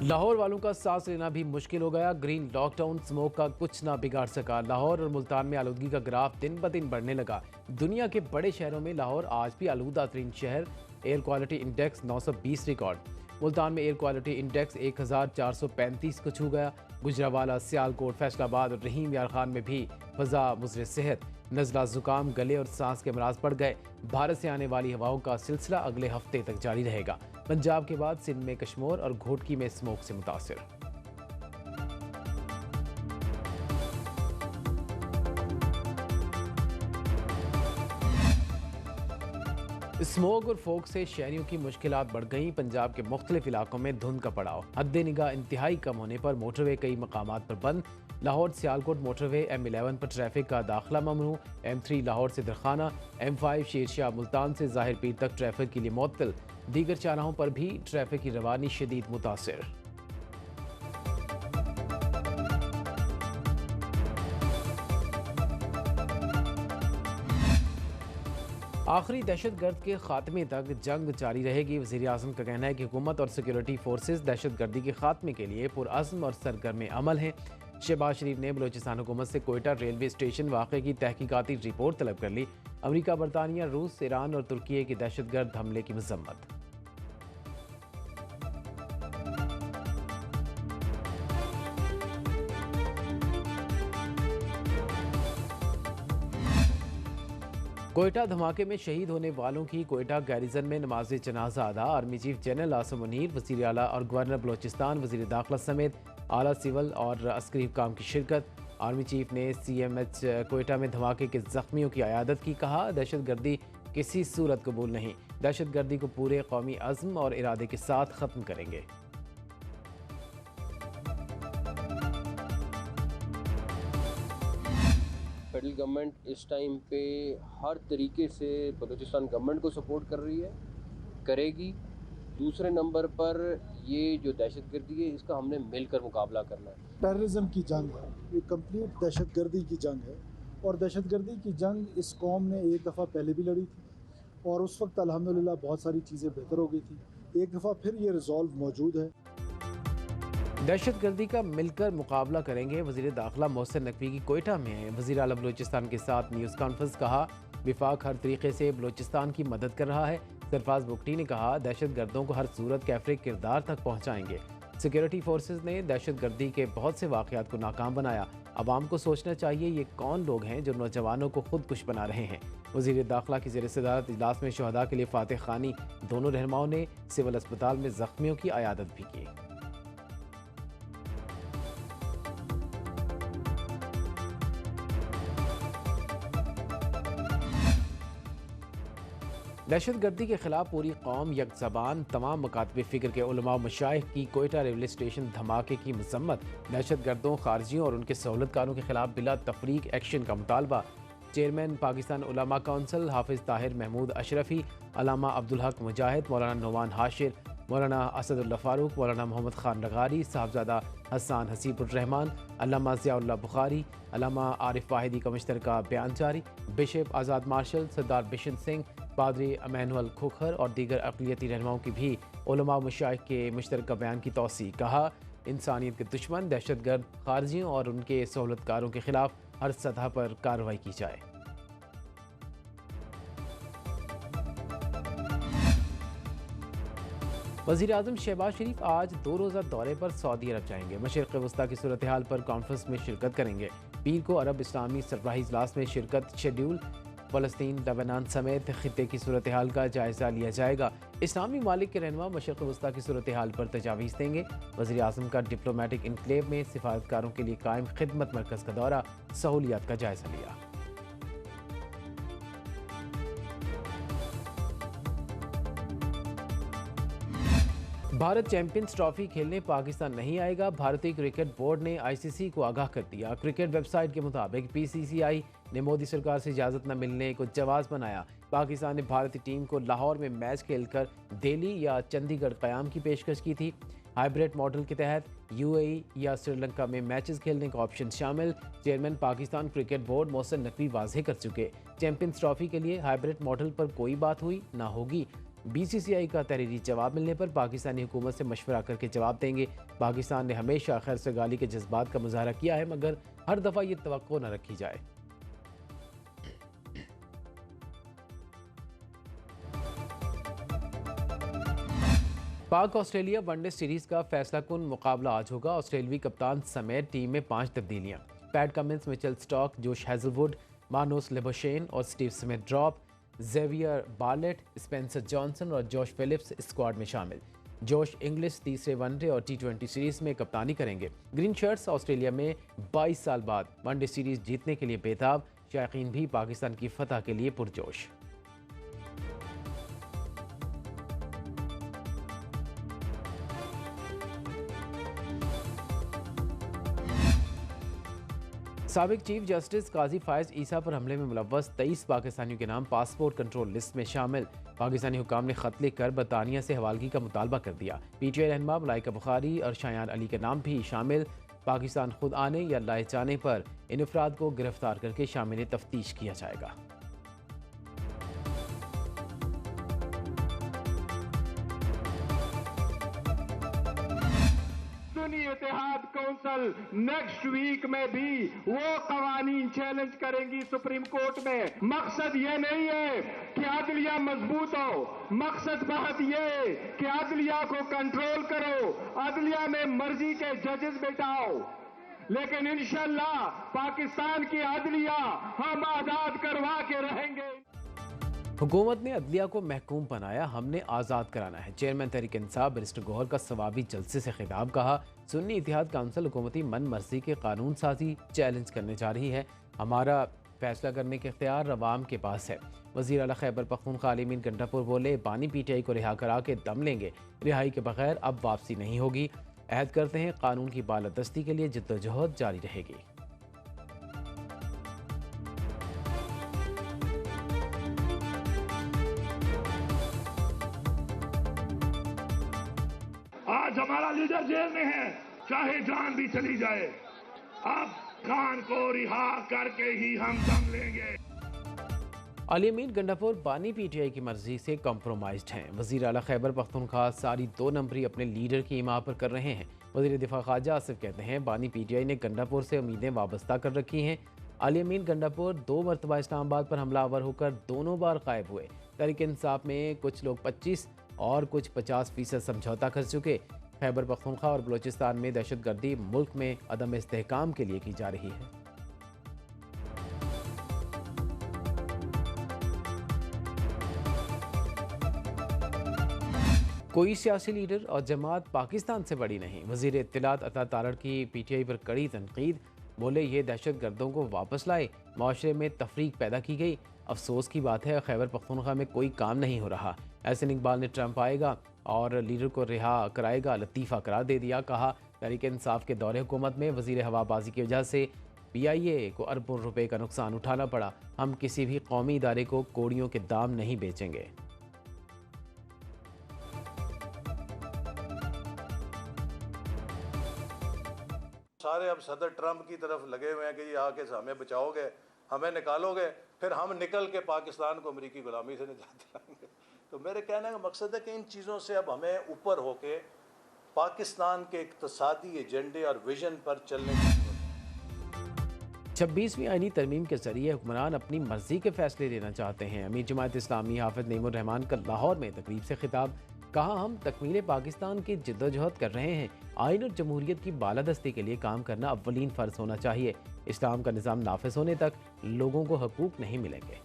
लाहौर वालों का सांस लेना भी मुश्किल हो गया। ग्रीन लॉकडाउन स्मोक का कुछ ना बिगाड़ सका। लाहौर और मुल्तान में आलूदगी का ग्राफ दिन ब दिन बढ़ने लगा। दुनिया के बड़े शहरों में लाहौर आज भी आलूदा तरीन शहर। Air quality index 920 record. Multan में एयर क्वालिटी इंडेक्स 1435 को छू गया। गुजरावाला, सियालकोट, फैसलाबाद और रहीम यार खान में भी फजा मुज़र सेहत। नज़ला, जुकाम, गले और सांस के अमराज बढ़ गए। भारत से आने वाली हवाओं का सिलसिला अगले हफ्ते तक जारी रहेगा। पंजाब के बाद सिंध में कश्मीर और घोटकी में स्मोक से मुतासिर। स्मोक और फोक से शहरियों की मुश्किलात बढ़ गई। पंजाब के मुख्तलिफ इलाकों में धुंध का पड़ाव। हद निगाह इंतहाई कम होने पर मोटरवे कई मकामात पर बंद। लाहौर सियालकोट मोटरवे M11 पर ट्रैफिक का दाखिला ममनू। M3 लाहौर से दरखाना, M5 शेरशाह मुल्तान से ज़ाहिर पीर तक ट्रैफिक के लिए मुअत्तल। दीगर चौराहों पर भी ट्रैफिक की रवानी शदीद मुतासिर। आखिरी दहशत गर्द के खात्मे तक जंग जारी रहेगी। वज़ीर आज़म का कहना है कि हुकूमत और सिक्योरिटी फोर्सेज दहशत गर्दी के खात्मे के लिए पुरअज़्म और सरगर्म अमल हैं। शहबाज शरीफ ने बलोचिस्तान हुकूमत से कोयटा रेलवे स्टेशन वाक़े की तहकीकाती रिपोर्ट तलब कर ली। अमरीका, बरतानिया, रूस, ईरान और तुर्की के दहशत गर्द हमले की मज़म्मत। कोयटा धमाके में शहीद होने वालों की कोयटा गैरिजन में नमाज जनाजा अदा। Army chief general Asim Munir, वज़ीर आला और गवर्नर बलोचिस्तान, वज़ीर दाखिला समेत आला सिविल और अस्करी हुक्काम की शिरकत। आर्मी चीफ ने CMH कोयटा में धमाके के जख्मियों की अयादत की। कहा, दहशत गर्दी किसी सूरत कबूल नहीं। दहशत गर्दी को पूरे कौमी अज़्म और इरादे के साथ ख़त्म करेंगे। फेडरल गवर्नमेंट इस टाइम पे हर तरीके से बलूचिस्तान गवर्नमेंट को सपोर्ट कर रही है, करेगी। दूसरे नंबर पर ये जो दहशतगर्दी है, इसका हमने मिलकर मुकाबला करना है। टेररिज्म की जंग है, ये कंप्लीट दहशतगर्दी की जंग है। और दहशतगर्दी की जंग इस कौम ने एक दफ़ा पहले भी लड़ी थी और उस वक्त अल्हम्दुलिल्लाह बहुत सारी चीज़ें बेहतर हो गई थी। एक दफ़ा फिर ये रिजॉल्व मौजूद है। दहशत गर्दी का मिलकर मुकाबला करेंगे। वज़ीर दाखिला मोहसिन नकवी की कोयटा में वज़ीर आला बलूचिस्तान के साथ न्यूज़ कॉन्फ्रेंस। कहा, विफाक हर तरीके से बलूचिस्तान की मदद कर रहा है। सरफराज बुगटी ने कहा, दहशत गर्दों को हर सूरत कैफरे किरदार तक पहुँचाएंगे। सिक्योरिटी फोर्सेज ने दहशत गर्दी के बहुत से वाक़यात को नाकाम बनाया। अवाम को सोचना चाहिए ये कौन लोग हैं जो नौजवानों को खुदकुश बना रहे हैं। वज़ीर दाखिला की ज़ेर सदारत इजलास में शहदा के लिए फातह खानी। दोनों रहनुमाओं ने सिविल अस्पताल में ज़ख्मियों की अयादत भी की। दहशत गर्दी के खिलाफ पूरी कौम यक ज़बान। तमाम मकातब फ़िक्र के उलमा मशाइख की कोयटा रेलवे स्टेशन धमाके की मज़म्मत। दहशत गर्दों, खारजियों और उनके सहूलतकारों के खिलाफ बिला तफरीक एक्शन का मुतालबा। चेयरमैन पाकिस्तान उलमा काउंसिल हाफिज़ ताहिर महमूद अशरफी, अल्लामा अब्दुल हक मुजाहिद, मौलाना नोमान हाशिर, मौलाना असदुल्लाह फ़ारूक, मौलाना मोहम्मद खान लगारी, साहबजादा हसन हसीबुर्रहमान, अल्लामा ज़ियाउल्लाह बुखारी, अल्लामा आरिफ वाहिदी का मुश्तरका बयान जारी। बिशप आज़ाद मार्शल, सरदार बिशन सिंह, पादरी अमैनुअल खोखर और दीगर अक़लियती रहनुमाओं की भी उलमा मशाइख के मुश्तरका बयान की तौसी। कहा, इंसानियत के दुश्मन दहशतगर्द, खारजियों और उनके सहूलतकारों के खिलाफ हर सतह पर कार्रवाई की जाए। वज़ीर आज़म शहबाज शरीफ आज 2 रोज़ा दौरे पर सऊदी अरब जाएंगे। मशरिक़ वस्ता की सूरत हाल पर कॉन्फ्रेंस में शिरकत करेंगे। पीर को अरब इस्लामी सरबराही इजलास में शिरकत शेड्यूल। फ़लस्तीन, लेबनान समेत खित्ते की सूरत हाल का जायज़ा लिया जाएगा। इस्लामी मालिक के रहनुमा मशरिक़ वस्ता की सूरत हाल पर तजावीज़ देंगे। वज़ीर आज़म का डिप्लोमेटिक इनक्लेव में सिफारतकारों के लिए कायम खिदमत मरकज़ का दौरा, सहूलियात का जायज़ा लिया। भारत चैंपियंस ट्रॉफी खेलने पाकिस्तान नहीं आएगा। भारतीय क्रिकेट बोर्ड ने ICC को आगाह कर दिया। क्रिकेट वेबसाइट के मुताबिक PCCI ने मोदी सरकार से इजाज़त न मिलने को जवाज़ बनाया। पाकिस्तान ने भारतीय टीम को लाहौर में मैच खेलकर दिल्ली या चंडीगढ़ क़याम की पेशकश की थी। हाइब्रिड मॉडल के तहत UAE या श्रीलंका में मैचेस खेलने का ऑप्शन शामिल। Chairman Pakistan cricket board Mohsin Naqvi वाज़ेह कर चुके, चैंपियंस ट्रॉफी के लिए हाइब्रिड मॉडल पर कोई बात हुई ना होगी। BCCI का तहरीरी जवाब मिलने पर पाकिस्तानी हुकूमत से मशवरा करके जवाब देंगे। पाकिस्तान ने हमेशा खैर सगाली के जज्बात का मुजाहरा किया है, मगर हर दफ़ा ये तवक्को न रखी जाए। पाक ऑस्ट्रेलिया वनडे सीरीज का फैसला कुन मुकाबला आज होगा। ऑस्ट्रेलवी कप्तान समेत टीम में 5 तब्दीलियां। Pat Cummins, Mitchell Starc, Josh Hazlewood, Marnus Labuschagne और Steve Smith drop. Xavier Bartlett, Spencer Johnson और जोश फिलिप्स स्क्वाड में शामिल। जोश इंग्लिश तीसरे वनडे और T20 सीरीज में कप्तानी करेंगे। ग्रीन शर्ट्स ऑस्ट्रेलिया में 22 साल बाद वनडे सीरीज जीतने के लिए बेताब। शायकीन भी पाकिस्तान की फतह के लिए पुरजोश। साबिक चीफ जस्टिस काजी फायज ईसा पर हमले में मुलव्वस 23 पाकिस्तानियों के नाम पासपोर्ट कंट्रोल लिस्ट में शामिल। पाकिस्तानी हुकाम ने खत लिखकर बरतानिया से हवालगी का मुतालबा कर दिया। PTI रहनुमा मलाइका बुखारी और शायान अली के नाम भी शामिल। पाकिस्तान खुद आने या लाए जाने पर इन अफराद को गिरफ्तार करके शामिल तफ्तीश किया जाएगा। इत्तेहाद कौंसिल नेक्स्ट वीक में भी वो कवानीन चैलेंज करेंगी सुप्रीम कोर्ट में। मकसद ये नहीं है कि अदलिया मजबूत हो, मकसद बहुत ये कि अदलिया को कंट्रोल करो, अदलिया में मर्जी के जजेस बैठाओ। लेकिन इंशाल्लाह पाकिस्तान की अदलिया हम आजाद करवा के रहेंगे। हुकूमत ने अदलिया को महकूम बनाया, हमने आज़ाद कराना है। चेयरमैन तहरीक इंसाफ बैरिस्टर गौहर का सवाबी जलसे से खिताब। कहा, सुन्नी इत्तेहाद काउंसिल हुकूमती मन मर्जी के कानून साजी चैलेंज करने जा रही है। हमारा फैसला करने के इख्तियार अवाम के पास है। वज़ीर आला खैबर पख्तूनख्वा आलिमीन गंडापुर बोले, बानी PTI को रिहा करा के दम लेंगे। रिहाई के बगैर अब वापसी नहीं होगी। अहद करते हैं कानून की बालादस्ती के लिए जद्दोजहद जारी रहेगी। आज हमारा लीडर जेल में है, चाहे जान भी चली जाए, अब खान को रिहा करके ही हम दम लेंगे। आलिमीन गंडापुर बानी PTI की मर्जी से कॉम्प्रोमाइज्ड हैं। वज़ीर आला खैबर पख्तूनख्वा सारी 2 नंबरी अपने लीडर की इमाम पर कर रहे हैं। वज़ीर दिफा ख्वाजा आसिफ कहते हैं, बानी PTI ने गंडापुर से उम्मीदें वाबस्ता कर रखी हैं। आलिमीन गंडापुर 2 मरतबा इस्लामाबाद पर हमलावर होकर दोनों बार गायब हुए। तहरीक इंसाफ में कुछ लोग 25 और कुछ 50% समझौता कर चुके। खैबर पख्तूनख्वा और बलोचिस्तान में दहशतगर्दी मुल्क में अदम इस्तेहकाम के लिए की जा रही है। कोई सियासी लीडर और जमात पाकिस्तान से बड़ी नहीं। वज़ीर इत्तलात अता तारड़ की PTI पर कड़ी तनकीद। बोले, ये दहशत गर्दों को वापस लाए, माशरे में तफरीक पैदा की गई। अफसोस की बात है खैबर पख्तूनख्वा में कोई काम नहीं हो रहा। एहसन इकबाल ने ट्रंप आएगा और लीडर को रिहा कराएगा लतीफ़ा करार दे दिया। कहा, तहरीक इंसाफ के दौरे हुकूमत में वज़ीर हवाबाजी की वजह से PIA को अरबों रुपए का नुकसान उठाना पड़ा। हम किसी भी कौमी इदारे को कोड़ियों के दाम नहीं बेचेंगे। सारे अब सदर ट्रंप की तरफ लगे हुए हैं कि ये आके हमें बचाओगे, हमें निकालोगे, फिर हम निकल के पाकिस्तान को अमरीकी गुलामी से निजात दिलाएंगे। तो मेरे कहने का मकसद है कि इन चीज़ों से अब हमें ऊपर होके पाकिस्तान के इक़्तिसादी एजेंडे और विजन पर चलने की 26वीं आईनी तरमीम के जरिए हुक्मरान अपनी मर्जी के फैसले लेना चाहते हैं। अमीर जमात इस्लामी हाफिज नईमुर रहमान का लाहौर में तकरीब से खिताब। कहा, हम तकमील पाकिस्तान की जिद्दोजहद कर रहे हैं। आइन और जमहूरियत की बालादस्ती के लिए काम करना अव्वलीन फ़र्ज होना चाहिए। इस्लाम का निज़ाम नाफिज होने तक लोगों को हकूक़ नहीं मिलेंगे।